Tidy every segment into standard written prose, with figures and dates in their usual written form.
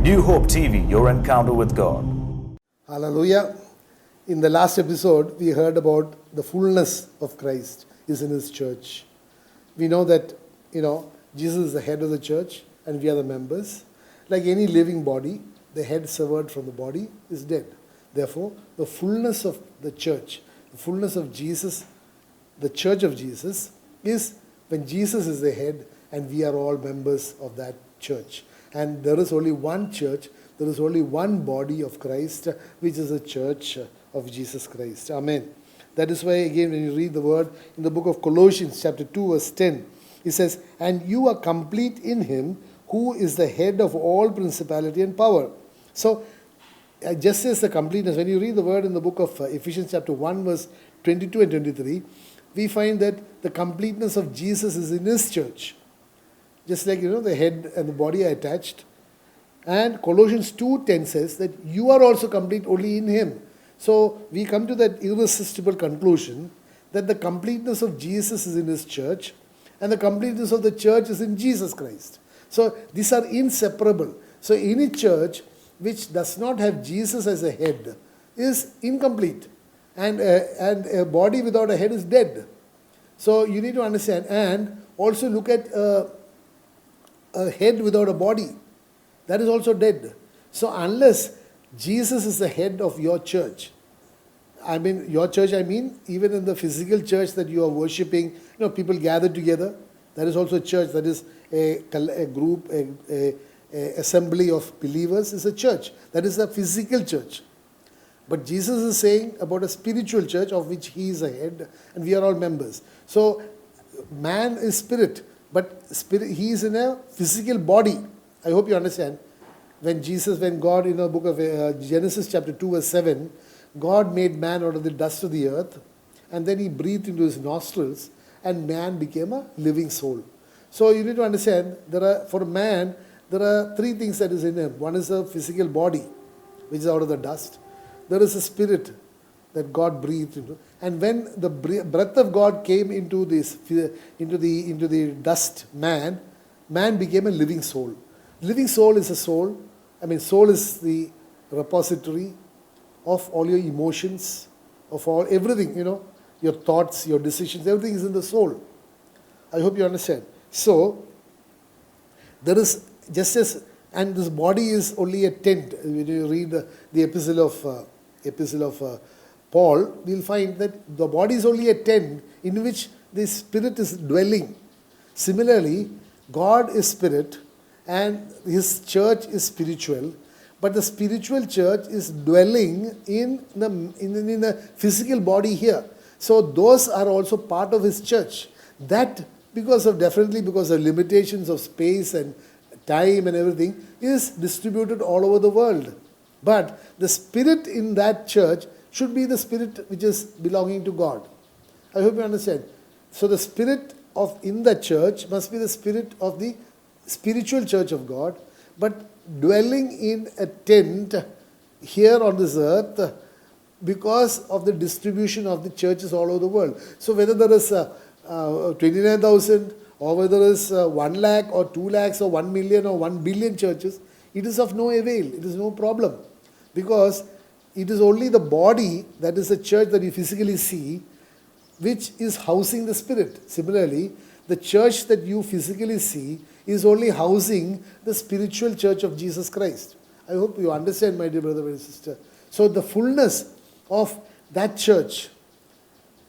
New Hope TV, your encounter with God. Hallelujah. In the last episode, we heard about the fullness of Christ is in His church. We know that, Jesus is the head of the church and we are the members. Like any living body, the head severed from the body is dead. Therefore, the fullness of the church, the fullness of Jesus, the church of Jesus, is when Jesus is the head and we are all members of that church. And there is only one church, there is only one body of Christ, which is the church of Jesus Christ. Amen. That is why, again, when you read the word in the book of Colossians, chapter 2, verse 10, it says, "And you are complete in Him, who is the head of all principality and power." So, just as the completeness, when you read the word in the book of Ephesians, chapter 1, verse 22 and 23, we find that the completeness of Jesus is in His church. Just like, the head and the body are attached. And Colossians 2:10 says that you are also complete only in Him. So we come to that irresistible conclusion that the completeness of Jesus is in His church and the completeness of the church is in Jesus Christ. So these are inseparable. So any church which does not have Jesus as a head is incomplete. And a body without a head is dead. So you need to understand. And also look at a head without a body. That is also dead. So unless Jesus is the head of your church, your church, even in the physical church that you are worshipping, people gather together. That is also a church. That is a group, a assembly of believers is a church. That is a physical church. But Jesus is saying about a spiritual church of which He is a head and we are all members. So man is spirit, but he is in a physical body. I hope you understand. When God in the book of Genesis chapter 2 verse 7, God made man out of the dust of the earth and then He breathed into his nostrils and man became a living soul. So you need to understand, for man, there are three things that is in him. One is a physical body, which is out of the dust. There is a spirit that God breathed into. And when the breath of God came into the dust man became a living soul. Living soul is a soul. Soul is the repository of all your emotions, of everything, your thoughts, your decisions, everything is in the soul. I hope you understand. So, there is and this body is only a tent. When you read the epistle of Paul, we'll find that the body is only a tent in which the spirit is dwelling. Similarly, God is spirit and His church is spiritual, but the spiritual church is dwelling in the physical body here. So those are also part of His church. That because of limitations of space and time and everything is distributed all over the world. But the spirit in that church should be the spirit which is belonging to God. I hope you understand. So the spirit in the church must be the spirit of the spiritual church of God, but dwelling in a tent here on this earth because of the distribution of the churches all over the world. So whether there is 29,000 or whether there is 1 lakh or 2 lakhs or 1 million or 1 billion churches, it is of no avail. It is no problem. Because it is only the body, that is the church that you physically see, which is housing the spirit. Similarly, the church that you physically see is only housing the spiritual church of Jesus Christ. I hope you understand, my dear brother and sister. So the fullness of that church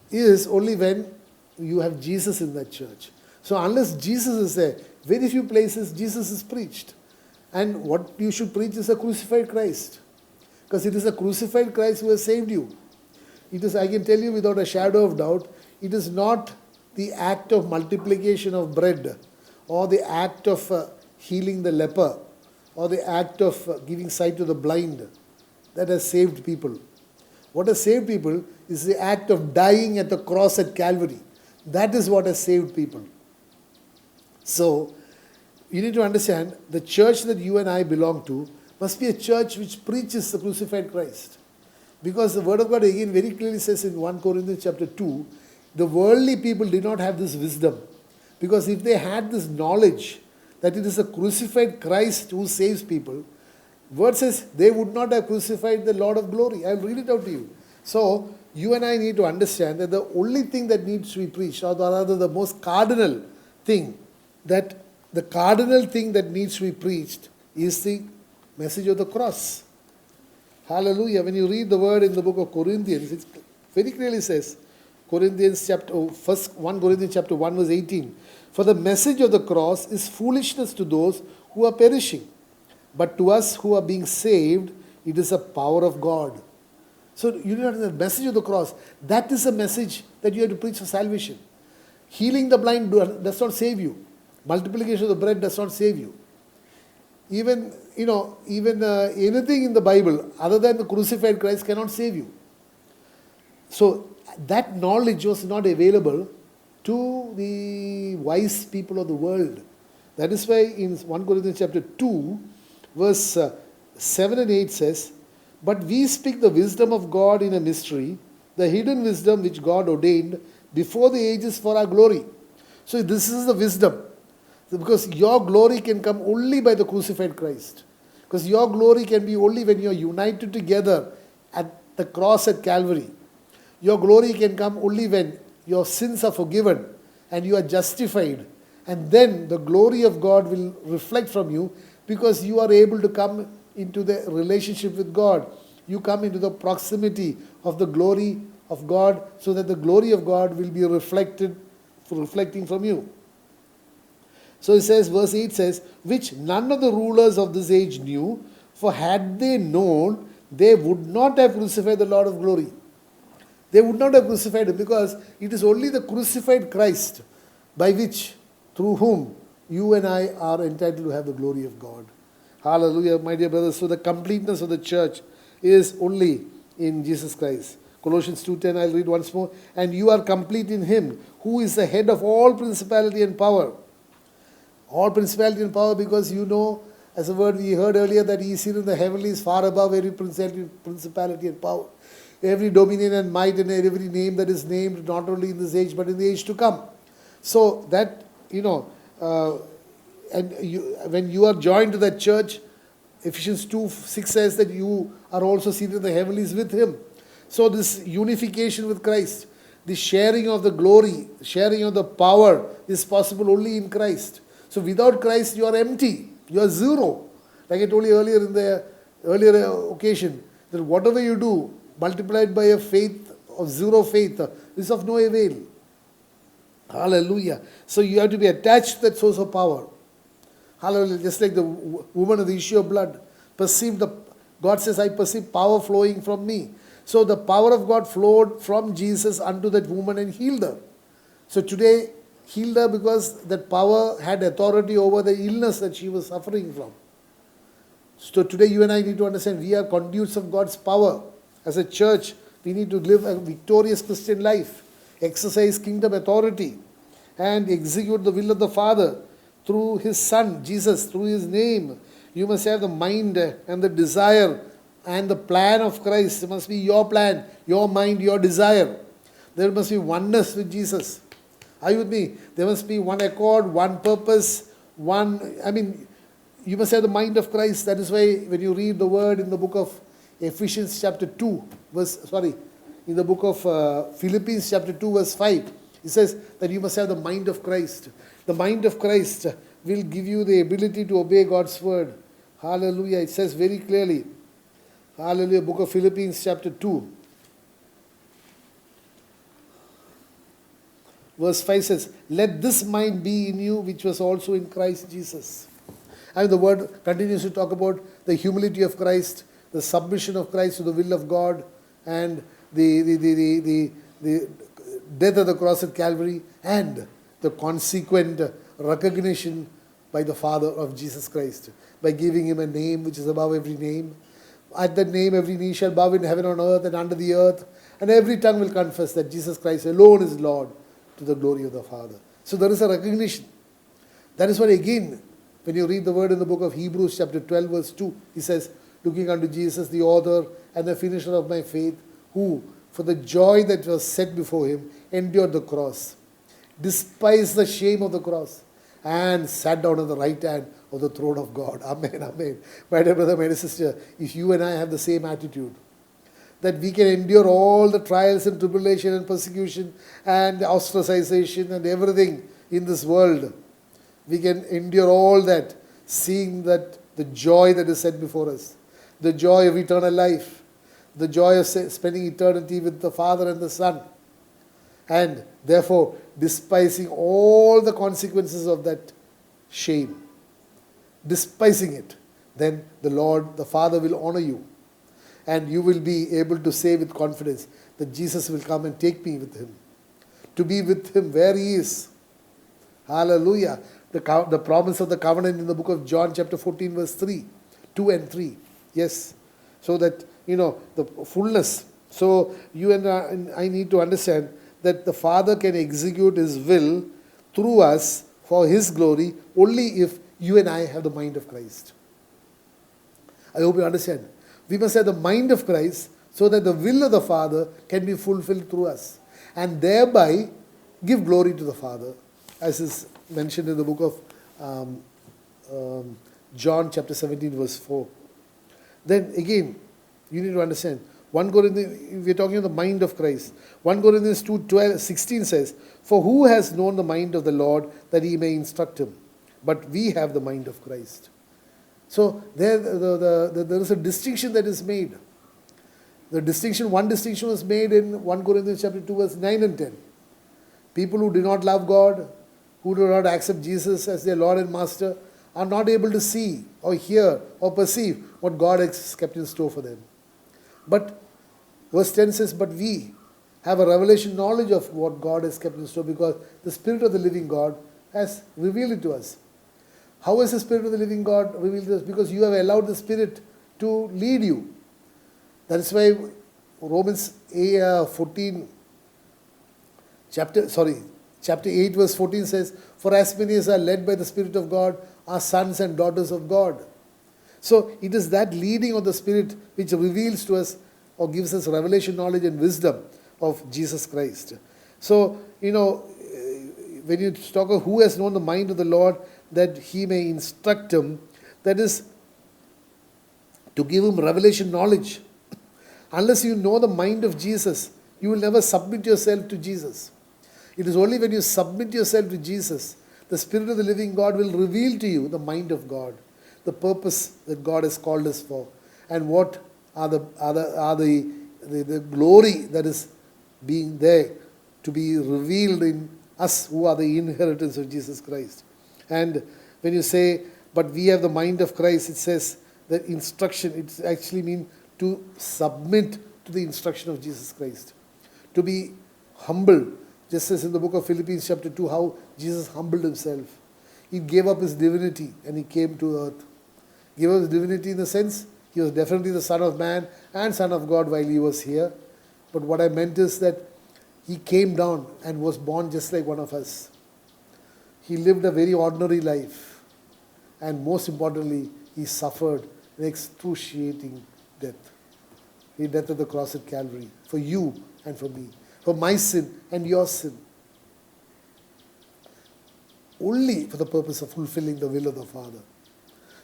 is only when you have Jesus in that church. So unless Jesus is there, very few places Jesus is preached. And what you should preach is a crucified Christ. Because it is a crucified Christ who has saved you. It is, I can tell you without a shadow of doubt, it is not the act of multiplication of bread or the act of healing the leper or the act of giving sight to the blind that has saved people. What has saved people is the act of dying at the cross at Calvary. That is what has saved people. So, you need to understand, the church that you and I belong to must be a church which preaches the crucified Christ. Because the Word of God again very clearly says in 1 Corinthians chapter 2, the worldly people did not have this wisdom. Because if they had this knowledge that it is a crucified Christ who saves people, Word says they would not have crucified the Lord of glory. I'll read it out to you. So, you and I need to understand that the only thing that needs to be preached, or rather the most cardinal thing, that the cardinal thing that needs to be preached is the message of the cross. Hallelujah. When you read the word in the book of Corinthians, it very clearly says, 1 Corinthians chapter 1 verse 18, for the message of the cross is foolishness to those who are perishing, but to us who are being saved, it is a power of God. So you know the message of the cross, that is a message that you have to preach for salvation. Healing the blind does not save you. Multiplication of the bread does not save you. Even anything in the Bible other than the crucified Christ cannot save you. So that knowledge was not available to the wise people of the world. That is why in 1 Corinthians chapter 2, verse 7 and 8 says, but we speak the wisdom of God in a mystery, the hidden wisdom which God ordained before the ages for our glory. So this is the wisdom. Because your glory can come only by the crucified Christ. Because your glory can be only when you are united together at the cross at Calvary. Your glory can come only when your sins are forgiven and you are justified. And then the glory of God will reflect from you because you are able to come into the relationship with God. You come into the proximity of the glory of God so that the glory of God will be reflecting from you. So it says, verse 8 says, which none of the rulers of this age knew, for had they known, they would not have crucified the Lord of glory. They would not have crucified him because it is only the crucified Christ by which, through whom, you and I are entitled to have the glory of God. Hallelujah, my dear brothers. So the completeness of the church is only in Jesus Christ. Colossians 2:10, I'll read once more. And you are complete in him, who is the head of all principality and power. All principality and power, because you know, as a word we heard earlier, that he is seated in the heavenlies far above every principality and power. Every dominion and might and every name that is named, not only in this age but in the age to come. So that, when you are joined to that church, Ephesians 2:6 says that you are also seated in the heavenlies with him. So this unification with Christ, the sharing of the glory, sharing of the power is possible only in Christ. So without Christ you are empty, you are zero. Like I told you earlier in the earlier occasion, that whatever you do, multiplied by a faith of zero faith, is of no avail. Hallelujah. So you have to be attached to that source of power. Hallelujah. Just like the woman of the issue of blood God says, I perceive power flowing from me. So the power of God flowed from Jesus unto that woman and healed her. So today, healed her because that power had authority over the illness that she was suffering from. So today you and I need to understand we are conduits of God's power. As a church, we need to live a victorious Christian life, exercise kingdom authority, and execute the will of the Father through his Son, Jesus, through his name. You must have the mind and the desire and the plan of Christ. It must be your plan, your mind, your desire. There must be oneness with Jesus. Are you with me? There must be one accord, one purpose, you must have the mind of Christ. That is why when you read the word in the book of Ephesians chapter 2, in the book of Philippians chapter 2 verse 5, it says that you must have the mind of Christ. The mind of Christ will give you the ability to obey God's word. Hallelujah. It says very clearly, hallelujah, book of Philippians chapter 2. Verse 5 says, let this mind be in you which was also in Christ Jesus. And the word continues to talk about the humility of Christ, the submission of Christ to the will of God, and the death of the cross at Calvary, and the consequent recognition by the Father of Jesus Christ, by giving him a name which is above every name. At that name every knee shall bow in heaven, on earth, and under the earth, and every tongue will confess that Jesus Christ alone is Lord, to the glory of the Father. So there is a recognition. That is why again, when you read the word in the book of Hebrews chapter 12 verse 2, he says, looking unto Jesus, the author and the finisher of my faith, who, for the joy that was set before him, endured the cross, despised the shame of the cross, and sat down on the right hand of the throne of God. Amen, amen. My dear brother, my dear sister, if you and I have the same attitude, that we can endure all the trials and tribulation and persecution and ostracization and everything in this world, we can endure all that, seeing that the joy that is set before us, the joy of eternal life, the joy of spending eternity with the Father and the Son, and therefore despising all the consequences of that shame, despising it, then the Lord, the Father will honor you. And you will be able to say with confidence that Jesus will come and take me with him, to be with him where he is. Hallelujah. The promise of the covenant in the book of John chapter 14 verse 3, 2 and 3. Yes. So that, the fullness. So you and I need to understand that the Father can execute his will through us for his glory only if you and I have the mind of Christ. I hope you understand. We must have the mind of Christ so that the will of the Father can be fulfilled through us, and thereby give glory to the Father, as is mentioned in the book of John chapter 17 verse 4. Then again, you need to understand, 1 Corinthians, we're talking of the mind of Christ. 1 Corinthians 2:16 says, "For who has known the mind of the Lord that he may instruct him? But we have the mind of Christ." So there is a distinction that is made. One distinction was made in 1 Corinthians chapter 2 verse 9 and 10. People who do not love God, who do not accept Jesus as their Lord and Master, are not able to see or hear or perceive what God has kept in store for them. But verse 10 says, "But we have a revelation knowledge of what God has kept in store, because the Spirit of the living God has revealed it to us." How is the Spirit of the living God revealed to us? Because you have allowed the Spirit to lead you. That is why Romans 14, chapter 8 verse 14 says, "For as many as are led by the Spirit of God are sons and daughters of God." So it is that leading of the Spirit which reveals to us or gives us revelation, knowledge and wisdom of Jesus Christ. So, when you talk of who has known the mind of the Lord that he may instruct him, that is to give him revelation knowledge. Unless you know the mind of Jesus, you will never submit yourself to Jesus. It is only when you submit yourself to Jesus, the Spirit of the living God will reveal to you the mind of God, the purpose that God has called us for, and what are the glory that is being there to be revealed in us who are the inheritance of Jesus Christ. And when you say, "But we have the mind of Christ," it says that instruction, it actually means to submit to the instruction of Jesus Christ, to be humble, just as in the book of Philippians chapter 2, how Jesus humbled himself. He gave up his divinity and he came to earth. Gave up his divinity in the sense he was definitely the Son of Man and Son of God while he was here. But what I meant is that he came down and was born just like one of us. He lived a very ordinary life. And most importantly, he suffered an excruciating death. The death of the cross at Calvary for you and for me, for my sin and your sin. Only for the purpose of fulfilling the will of the Father,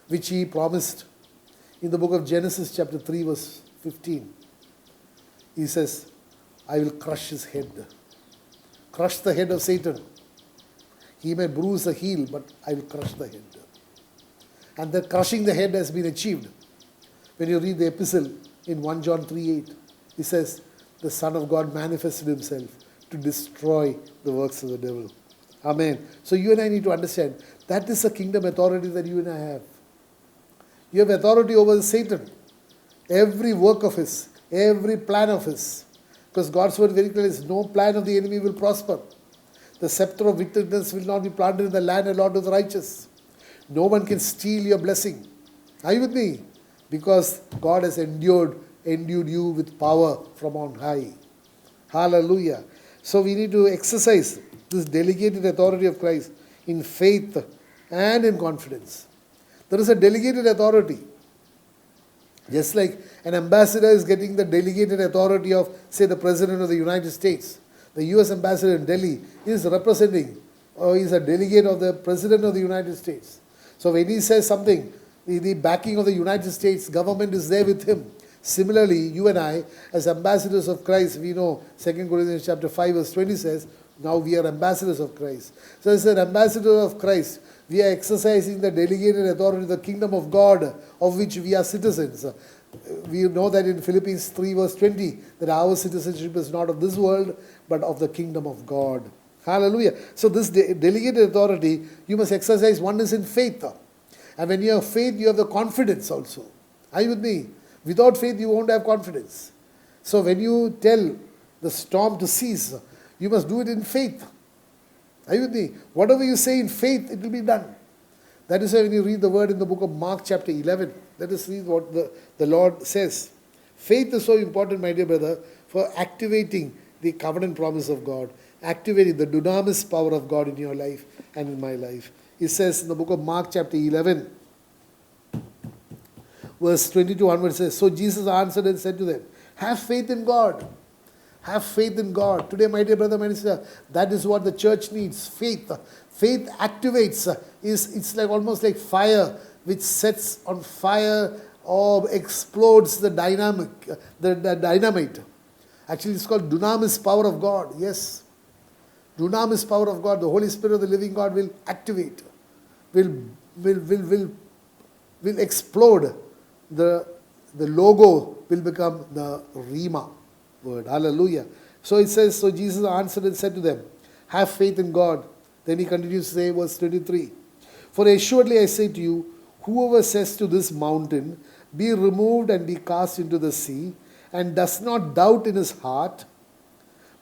which he promised in the book of Genesis chapter 3 verse 15. He says, "I will crush his head." Crush the head of Satan. He may bruise the heel, but I will crush the head. And that crushing the head has been achieved. When you read the epistle in 1 John 3:8, he says, "The Son of God manifested himself to destroy the works of the devil." Amen. So you and I need to understand that is the kingdom authority that you and I have. You have authority over Satan. Every work of his, every plan of his. Because God's word very clearly is, no plan of the enemy will prosper. The scepter of wickedness will not be planted in the land allotted to the righteous. No one can steal your blessing. Are you with me? Because God has endued you with power from on high. Hallelujah. So we need to exercise this delegated authority of Christ in faith and in confidence. There is a delegated authority. Just like an ambassador is getting the delegated authority of, say, the President of the United States. The US ambassador in Delhi is representing He's a delegate of the President of the United States. So when he says something, the backing of the United States government is there with him. Similarly, you and I, as ambassadors of Christ, we know 2 Corinthians chapter 5 verse 20 says, now we are ambassadors of Christ. So as an ambassador of Christ, we are exercising the delegated authority of the kingdom of God, of which we are citizens. We know that in Philippians 3 verse 20, that our citizenship is not of this world, but of the kingdom of God. Hallelujah. So this delegated authority, you must exercise. One is in faith. And when you have faith, you have the confidence also. Are you with me? Without faith, you won't have confidence. So when you tell the storm to cease, you must do it in faith. Are you with me? Whatever you say in faith, it will be done. That is why when you read the word in the book of Mark chapter 11, let us read what the Lord says. Faith is so important, my dear brother, for activating the covenant promise of God, activating the dunamis power of God in your life and in my life. It says in the book of Mark chapter 11, verse 22 onwards says, so Jesus answered and said to them, have faith in God. Have faith in God. Today, my dear brother, my sister, that is what the church needs. Faith. Faith activates. It's like almost like fire which sets on fire or explodes the dynamite. Actually, it's called dunamis power of God. Yes. Dunamis power of God. The Holy Spirit of the living God will activate. Will explode. The logo will become the Rhema word. Hallelujah. So it says, so Jesus answered and said to them, have faith in God. Then he continues to say, verse 23, for assuredly I say to you, whoever says to this mountain, be removed and be cast into the sea, and does not doubt in his heart,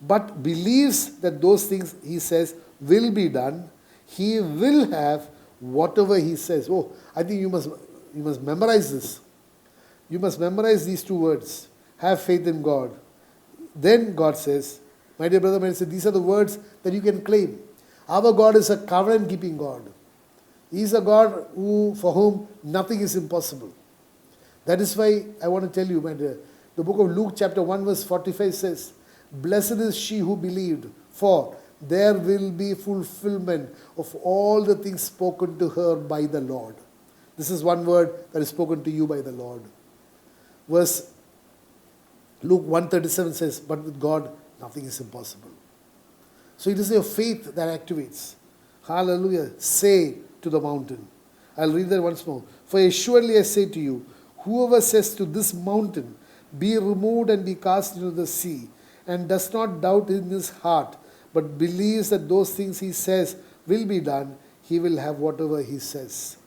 but believes that those things he says will be done, he will have whatever he says. Oh, I think you must memorize this. You must memorize these two words. Have faith in God. Then God says, my dear brother, my sister, these are the words that you can claim. Our God is a covenant-keeping God. He is a God for whom nothing is impossible. That is why I want to tell you, my dear, the book of Luke chapter 1 verse 45 says, blessed is she who believed, for there will be fulfillment of all the things spoken to her by the Lord. This is one word that is spoken to you by the Lord. Luke 1:37 says, but with God, nothing is impossible. So it is your faith that activates. Hallelujah. Say to the mountain. I'll read that once more. For assuredly I say to you, whoever says to this mountain, be removed and be cast into the sea, and does not doubt in his heart, but believes that those things he says will be done, he will have whatever he says.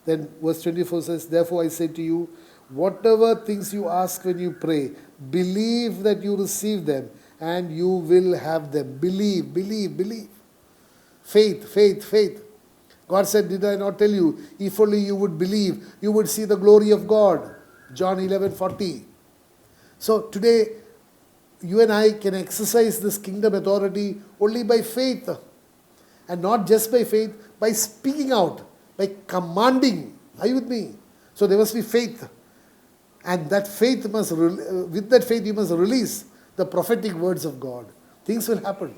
Then verse 24 says, therefore I say to you, whatever things you ask when you pray, believe that you receive them, and you will have them. Believe. Faith. God said, did I not tell you, if only you would believe, you would see the glory of God. John 11:40. So today, you and I can exercise this kingdom authority only by faith. And not just by faith, by speaking out, by commanding. Are you with me? So there must be faith. And that faith with that faith you must release the prophetic words of God. Things will happen.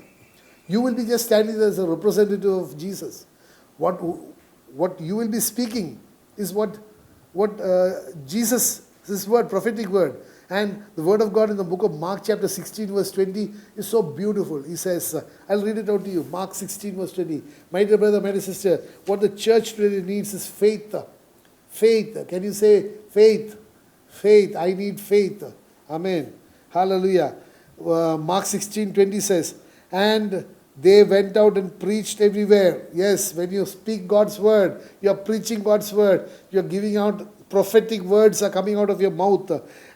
You will be just standing there as a representative of Jesus. What you will be speaking is what Jesus, this word, prophetic word. And the word of God in the book of Mark chapter 16 verse 20 is so beautiful. He says, I'll read it out to you. Mark 16 verse 20. My dear brother, my dear sister, what the church really needs is faith. Faith. Can you say faith? Faith. I need faith. Amen. Hallelujah. Mark 16:20 says, and they went out and preached everywhere. Yes, when you speak God's word, you are preaching God's word. You are giving out prophetic words are coming out of your mouth.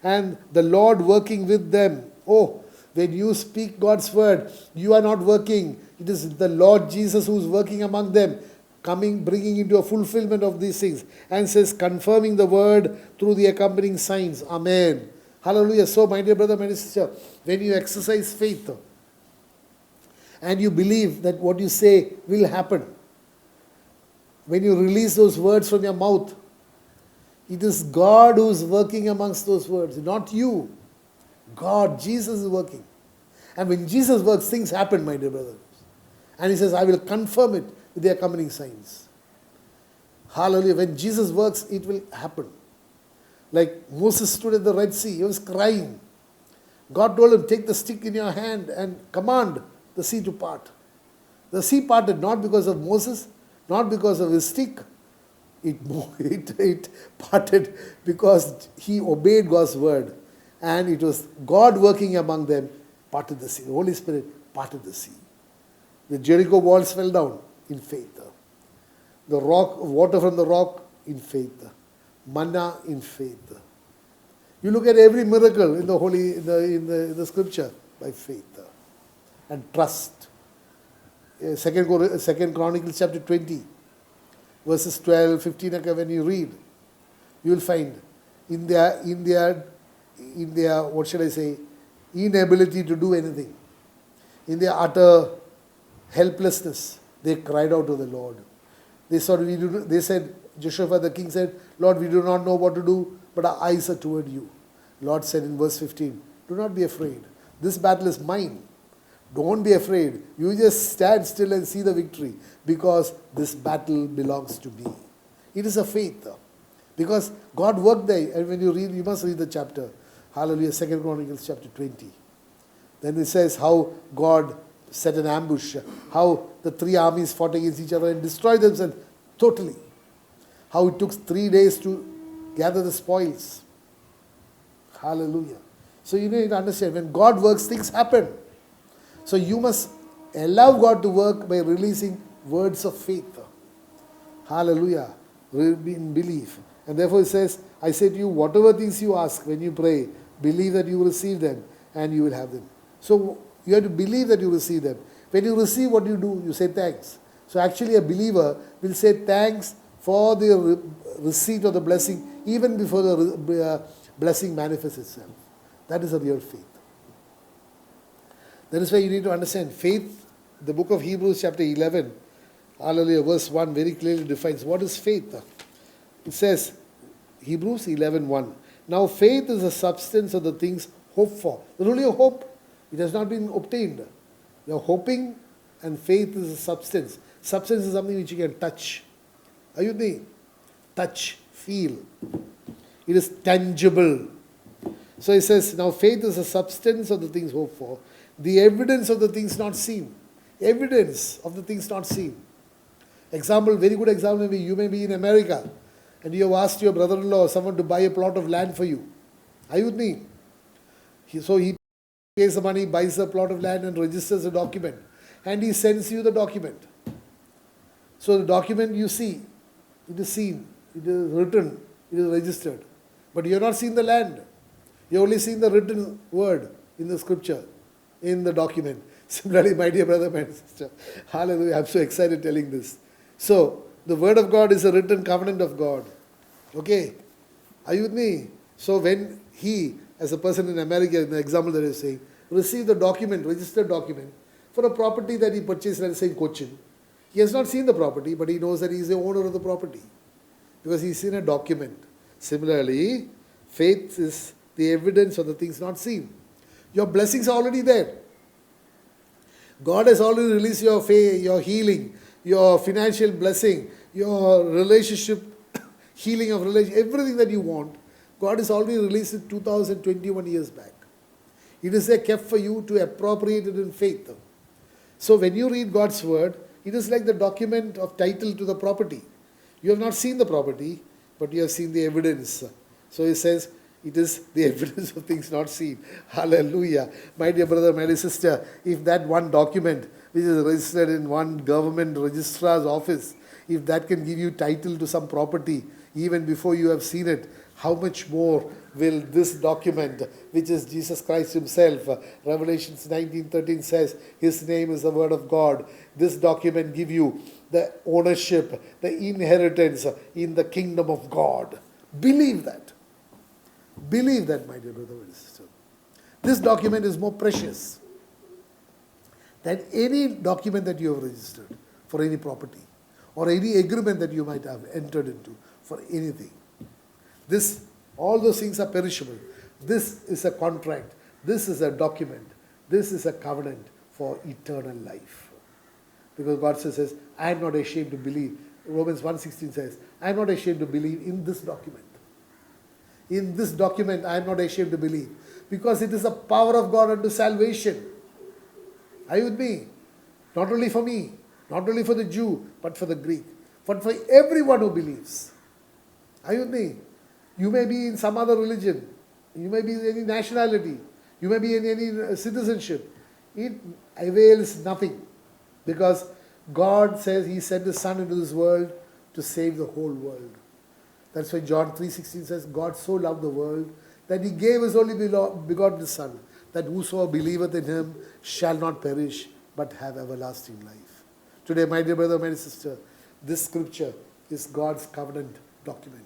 And the Lord working with them. Oh, when you speak God's word, you are not working. It is the Lord Jesus who is working among them, bringing into a fulfillment of these things. And says, confirming the word through the accompanying signs. Amen. Hallelujah. So, my dear brother, my dear sister, when you exercise faith and you believe that what you say will happen, when you release those words from your mouth, it is God who is working amongst those words, not you. God, Jesus is working. And when Jesus works, things happen, my dear brothers. And he says, I will confirm it with the accompanying signs. Hallelujah. When Jesus works, it will happen. Like Moses stood at the Red Sea, he was crying. God told him, take the stick in your hand and command the sea to part. The sea parted not because of Moses, not because of his stick. It parted because he obeyed God's word. And it was God working among them, parted the sea. The Holy Spirit parted the sea. The Jericho walls fell down in faith. The rock, water from the rock in faith. Manna in faith. You look at every miracle in the scripture by faith and trust. Second Chronicles chapter 20, verses 12, 15, when you read, you will find in their what should I say, inability to do anything, in their utter helplessness, they cried out to the Lord. They said, Joshua the king said, Lord, we do not know what to do, but our eyes are toward you. Lord said in verse 15, do not be afraid. This battle is mine. Don't be afraid. You just stand still and see the victory, because this battle belongs to me. It is a faith. Because God worked there. And when you read, you must read the chapter. Hallelujah, 2 Chronicles chapter 20. Then it says how God set an ambush, how the three armies fought against each other and destroyed themselves totally. How it took 3 days to gather the spoils. Hallelujah. So you need to understand, when God works, things happen. So you must allow God to work by releasing words of faith. Hallelujah. In belief. And therefore it says, I say to you, whatever things you ask when you pray, believe that you will receive them and you will have them. So you have to believe that you receive them. When you receive, what do? You say thanks. So actually a believer will say thanks for the receipt of the blessing even before the blessing manifests itself. That is a real faith. That is why you need to understand faith. The book of Hebrews chapter 11, hallelujah, verse 1 very clearly defines what is faith. It says, Hebrews 11:1. Now faith is the substance of the things hoped for. There's only a hope. It has not been obtained. You're hoping, and faith is a substance. Substance is something which you can touch. Are you with me? Touch, feel. It is tangible. So it says, now faith is a substance of the things hoped for, the evidence of the things not seen. Evidence of the things not seen. Example, very good example, maybe you may be in America and you have asked your brother-in-law or someone to buy a plot of land for you. Are you with me? So he pays the money, buys a plot of land and registers a document. And he sends you the document. So the document you see, it is seen, it is written, it is registered. But you have not seen the land. You have only seen the written word in the scripture, in the document. Similarly, my dear brother, my sister, hallelujah, I'm so excited telling this. So, the word of God is a written covenant of God. Okay? Are you with me? So when he, as a person in America, in the example that I was saying, received the document, registered document, for a property that he purchased, let's say in Cochin, he has not seen the property, but he knows that he is the owner of the property. Because he's seen a document. Similarly, faith is the evidence of the things not seen. Your blessings are already there. God has already released your faith, your healing, your financial blessing, your relationship, healing of relationship, everything that you want. God has already released it 2021 years back. It is there kept for you to appropriate it in faith. So when you read God's word, it is like the document of title to the property. You have not seen the property, but you have seen the evidence. So he says, it is the evidence of things not seen. Hallelujah. My dear brother, my dear sister, if that one document which is registered in one government registrar's office, if that can give you title to some property even before you have seen it, how much more will this document, which is Jesus Christ himself, Revelations 19:13 says, his name is the word of God. This document give you the ownership, the inheritance in the kingdom of God. Believe that. Believe that, my dear brother and sister. This document is more precious than any document that you have registered for any property or any agreement that you might have entered into for anything. All those things are perishable. This is a contract. This is a document. This is a covenant for eternal life. Because God says, I am not ashamed to believe. Romans 1:16 says, I am not ashamed to believe in this document. In this document, I am not ashamed to believe. Because it is the power of God unto salvation. Are you with me? Not only for me, not only for the Jew, but for the Greek. But for everyone who believes. Are you with me? You may be in some other religion. You may be in any nationality. You may be in any citizenship. It avails nothing. Because God says He sent His Son into this world to save the whole world. That's why John 3:16 says, God so loved the world that He gave His only begotten Son, that whosoever believeth in Him shall not perish, but have everlasting life. Today, my dear brother, my dear sister, this scripture is God's covenant document.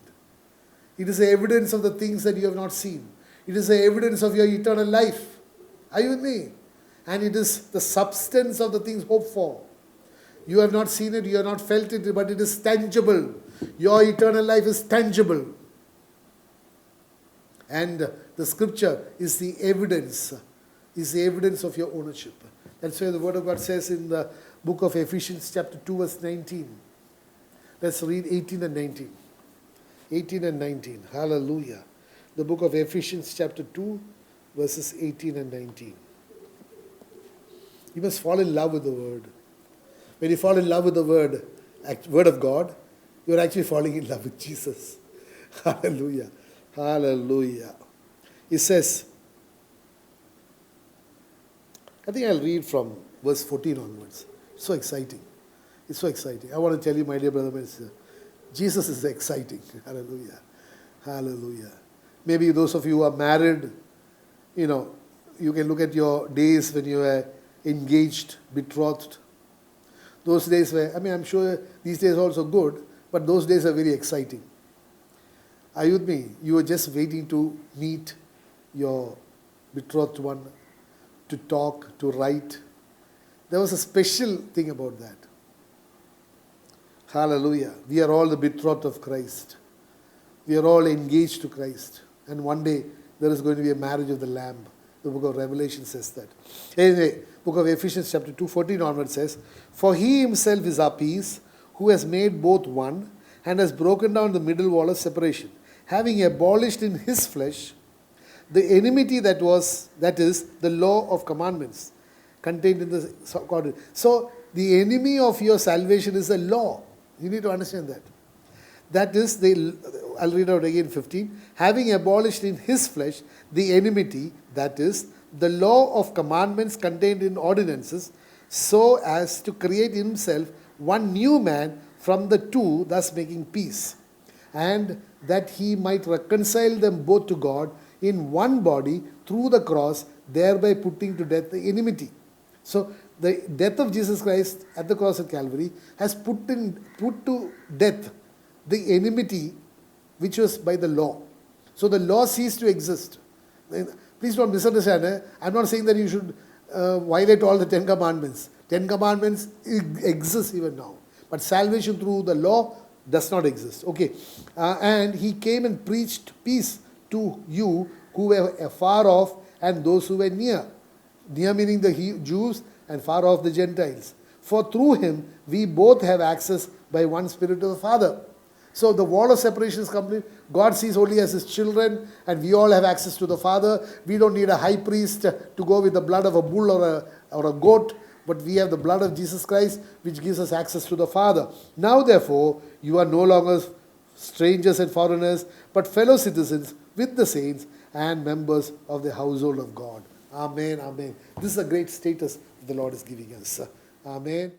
It is the evidence of the things that you have not seen. It is the evidence of your eternal life. Are you with me? And it is the substance of the things hoped for. You have not seen it, you have not felt it, but it is tangible. Your eternal life is tangible. And the scripture is the evidence of your ownership. That's why the Word of God says in the book of Ephesians chapter 2 verse 19. Let's read 18 and 19. 18 and 19. Hallelujah. The book of Ephesians chapter 2 verses 18 and 19. You must fall in love with the Word. When you fall in love with the Word of God, you're actually falling in love with Jesus. Hallelujah. Hallelujah. It says, I think I'll read from verse 14 onwards. So exciting. It's so exciting. I want to tell you, my dear brother, my sister, Jesus is exciting. Hallelujah. Hallelujah. Maybe those of you who are married, you can look at your days when you were engaged, betrothed. Those days were, I'm sure these days are also good, but those days are very exciting. Are you with me? You were just waiting to meet your betrothed one, to talk, to write. There was a special thing about that. Hallelujah. We are all the betrothed of Christ. We are all engaged to Christ. And one day there is going to be a marriage of the Lamb. The book of Revelation says that. Anyway, book of Ephesians chapter 2, 14 onward says, For He Himself is our peace, who has made both one, and has broken down the middle wall of separation, having abolished in His flesh the enmity that is, the law of commandments contained in the covenant. So, the enemy of your salvation is a law. You need to understand that. That is, I'll read out again 15. Having abolished in His flesh the enmity, that is, the law of commandments contained in ordinances, so as to create in Himself one new man from the two, thus making peace, and that He might reconcile them both to God in one body through the cross, thereby putting to death the enmity. So, the death of Jesus Christ at the cross of Calvary has put to death the enmity which was by the law. So the law ceased to exist. Please don't misunderstand. I'm not saying that you should violate all the 10 commandments. 10 commandments exist even now. But salvation through the law does not exist. Okay. And He came and preached peace to you who were far off and those who were near. Near meaning the Jews and far off the Gentiles. For through Him we both have access by one Spirit to the Father. So the wall of separation is complete. God sees only as His children, and we all have access to the Father. We don't need a high priest to go with the blood of a bull or a goat, but we have the blood of Jesus Christ, which gives us access to the Father. Now therefore, you are no longer strangers and foreigners, but fellow citizens with the saints and members of the household of God. Amen, amen. This is a great status the Lord is giving us. Amen.